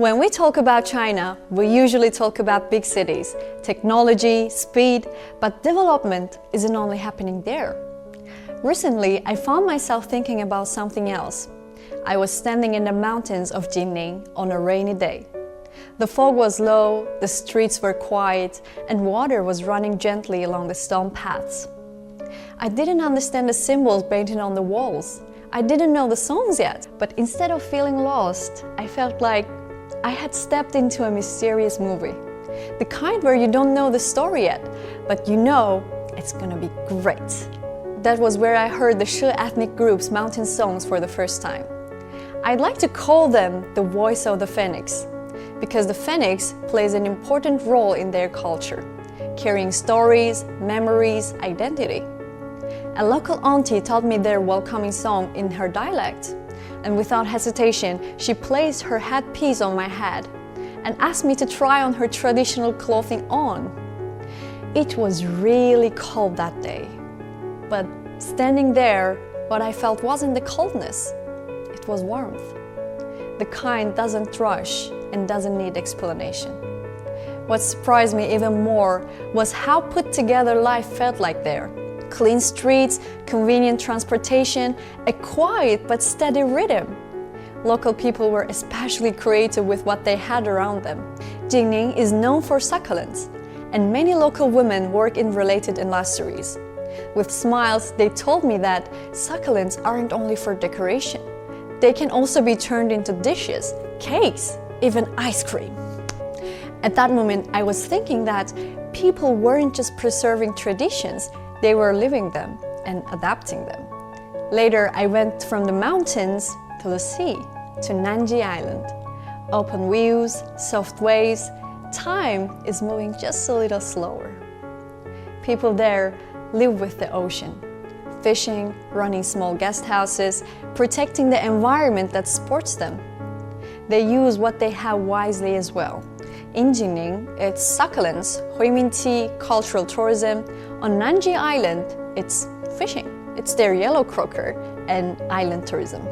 When we talk about China, we usually talk about big cities, technology, speed, but development isn't only happening there. Recently, I found myself thinking about something else. I was standing in the mountains of Jining on a rainy day. The fog was low, the streets were quiet, and water was running gently along the stone paths. I didn't understand the symbols painted on the walls. I didn't know the songs yet, but instead of feeling lost, I felt like I had stepped into a mysterious movie. The kind where you don't know the story yet, but you know it's gonna be great. That was where I heard the Sude ethnic group's mountain songs for the first time. I'd like to call them the voice of the phoenix, because the phoenix plays an important role in their culture, carrying stories, memories, identity. A local auntie taught me their welcoming song in her dialect, and without hesitation, she placed her headpiece on my head and asked me to try on her traditional clothing on. It was really cold that day, but standing there, what I felt wasn't the coldness, it was warmth. The kind doesn't rush and doesn't need explanation. What surprised me even more was how put together life felt like there. Clean streets, convenient transportation, a quiet but steady rhythm. Local people were especially creative with what they had around them. Jining is known for succulents, and many local women work in related industries. With smiles, they told me that succulents aren't only for decoration. They can also be turned into dishes, cakes, even ice cream. At that moment, I was thinking that people weren't just preserving traditions, they were living them and adapting them. Later, I went from the mountains to the sea, to Nanji Island. Open views, soft waves, time is moving just a little slower. People there live with the ocean, fishing, running small guest houses, protecting the environment that supports them. They use what they have wisely as well. In Jining, it's succulents, huimin tea, cultural tourism. On Nanji Island, it's fishing. It's their yellow croaker and island tourism.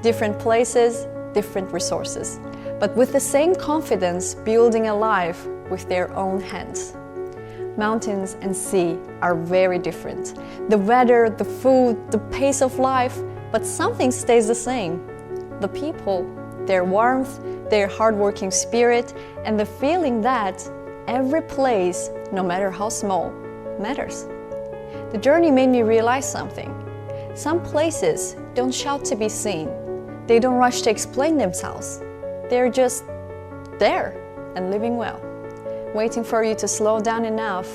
Different places, different resources, but with the same confidence building a life with their own hands. Mountains and sea are very different. The weather, the food, the pace of life, but something stays the same. The people, their warmth, their hardworking spirit, and the feeling that every place, no matter how small, matters. The journey made me realize something. Some places don't shout to be seen. They don't rush to explain themselves. They're just there and living well, waiting for you to slow down enough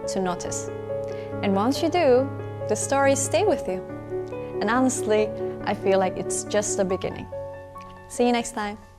to notice. And once you do, the stories stay with you. And honestly, I feel like it's just the beginning. See you next time.